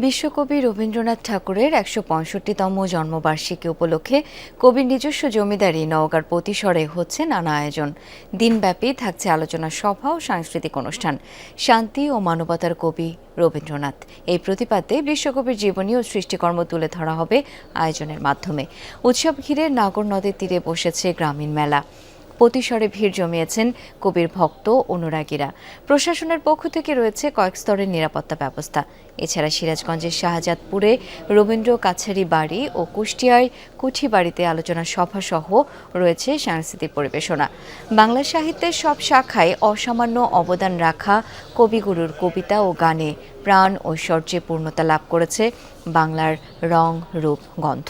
বিশ্বকবি রবীন্দ্রনাথ ঠাকুরের ১৬৫তম জন্মবার্ষিকী উপলক্ষে কবির নিজস্ব জমিদারি নওগাঁর পতিসরে হচ্ছে নানা আয়োজন। দিনব্যাপী থাকছে আলোচনা সভা ও সাংস্কৃতিক অনুষ্ঠান। শান্তি ও মানবতার কবি রবীন্দ্রনাথ, এই প্রতিপাদ্যে বিশ্বকবির জীবনী ও সৃষ্টিকর্ম তুলে ধরা হবে আয়োজনের মাধ্যমে। উৎসব ঘিরে নাগর নদের তীরে বসেছে গ্রামীণ মেলা। পতিসরে ভিড় জমিয়েছেন কবির ভক্ত অনুরাগীরা। প্রশাসনের পক্ষ থেকে রয়েছে কয়েক স্তরের নিরাপত্তা ব্যবস্থা। এছাড়া সিরাজগঞ্জের শাহজাদপুরে রবীন্দ্র কাছারি বাড়ি ও কুষ্টিয়ায় কুঠি বাড়িতে আলোচনা সভা সহ রয়েছে সাংস্কৃতিক পরিবেশনা। বাংলা সাহিত্যের সব শাখায় অসামান্য অবদান রাখা কবিগুরুর কবিতা ও গানে প্রাণ ঐশ্বর্যে পূর্ণতা লাভ করেছে বাংলার রং রূপ গন্ধ।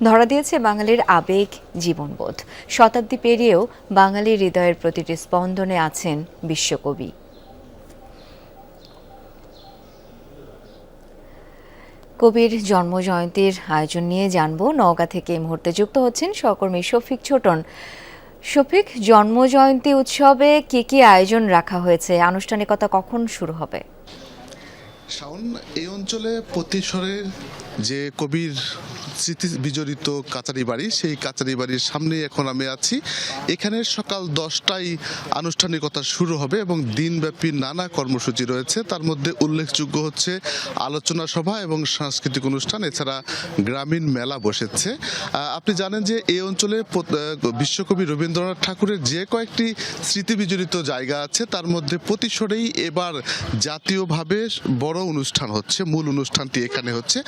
ধরা দিয়েছে বাঙালির আবেগ জীবনবোধ। শতাব্দী পেরিয়েও বাঙালির হৃদয়ের প্রতিটি স্পন্দনে আছেন বিশ্বকবি। কবির জন্মজয়ন্তীর আয়োজন নিয়ে জানবো। নওগাঁ থেকে এই মুহূর্তে যুক্ত হচ্ছেন সহকর্মী শফিক ছোটন। শফিক, জন্মজয়ন্তী উৎসবে কি আয়োজন রাখা হয়েছে? আনুষ্ঠানিকতা কখন শুরু হবে? শাওন, এই অঞ্চলে পতিসরের যে কবির স্মৃতি বিজড়িত কাচারি বাড়ি, সেই কাচারি বাড়ির সামনে এখন আমি আছি। এখানে সকাল 10টায় আনুষ্ঠানিকতা শুরু হবে এবং দিনব্যাপী নানা কর্মসূচি রয়েছে। তার মধ্যে উল্লেখযোগ্য হচ্ছে আলোচনা সভা এবং সাংস্কৃতিক অনুষ্ঠান, এছাড়া গ্রামীণ মেলা বসেছে। আপনি জানেন যে এই অঞ্চলে বিশ্বকবি রবীন্দ্রনাথ ঠাকুরের যে কয়েকটি স্মৃতি বিজড়িত জায়গা আছে, তার মধ্যে পতিসরেই এবার জাতীয়ভাবে বড় অনুষ্ঠান হচ্ছে। মূল অনুষ্ঠানটি এখানে হচ্ছে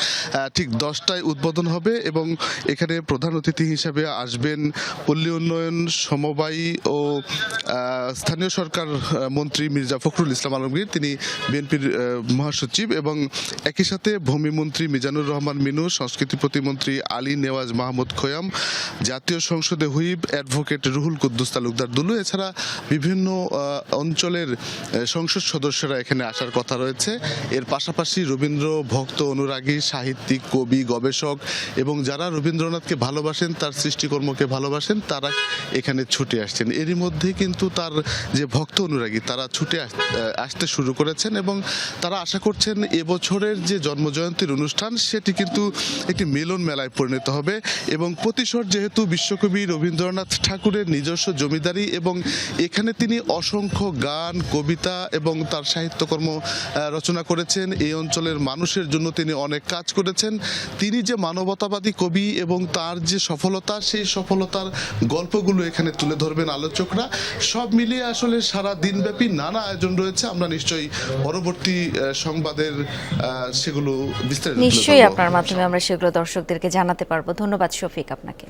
ঠিক 10টায় উদ্বোধন হবে এবং এখানে প্রধান অতিথি হিসেবে আসবেন পল্লী উন্নয়ন, সমবায় ও স্থানীয় সরকার মন্ত্রী মির্জা ফখরুল ইসলাম আলমগীর, তিনি বিএনপির মহাসচিব, এবং একই সাথে ভূমিমন্ত্রী মিজানুর রহমান মিনু, সংস্কৃতি প্রতিমন্ত্রী আলী নেওয়াজ মাহমুদ খোয়াম, জাতীয় সংসদে হুইপ অ্যাডভোকেট রুহুল কুদ্দুস তালুকদার দুলু, এছাড়া বিভিন্ন অঞ্চলের সংসদ সদস্যরা এখানে আসার কথা রয়েছে। এর পাশাপাশি রবীন্দ্র ভক্ত, অনুরাগী, সাহিত্যিক, কবি, গবেষক এবং যারা রবীন্দ্রনাথকে ভালোবাসেন, তার সৃষ্টিকর্মকে ভালোবাসেন, তারা এখানে ছুটে আসছেন। এরই মধ্যে কিন্তু তার যে ভক্ত অনুরাগী, তারা ছুটে আসতে শুরু করেছেন এবং তারা আশা করছেন এবছরের যে জন্মজয়ন্তীর অনুষ্ঠান, সেটি কিন্তু একটি মিলন মেলায় পরিণত হবে। এবং পতিসর যেহেতু বিশ্বকবি রবীন্দ্রনাথ ঠাকুরের নিজস্ব জমিদারি এবং এখানে তিনি অসংখ্য গান, কবিতা এবং তার সাহিত্যকর্ম রচনা করেছেন, এই অঞ্চলের মানুষের জন্য তিনি অনেক কাজ করেছেন। তিনি যে মানবতাবাদী কবি এবং তার যে সফলতা, সেই সফলতার গল্পগুলো এখানে তুলে ধরবেন আলোচকরা। সব মিলিয়ে আসলে সারা দিনব্যাপী নানা আয়োজন রয়েছে। আমরা নিশ্চয়ই পরবর্তী সংবাদের সেগুলো বিস্তারিত নিশ্চয়ই আপনার মাধ্যমে আমরা সেগুলো দর্শকদেরকে জানাতে পারবো। ধন্যবাদ শফিক আপনাকে।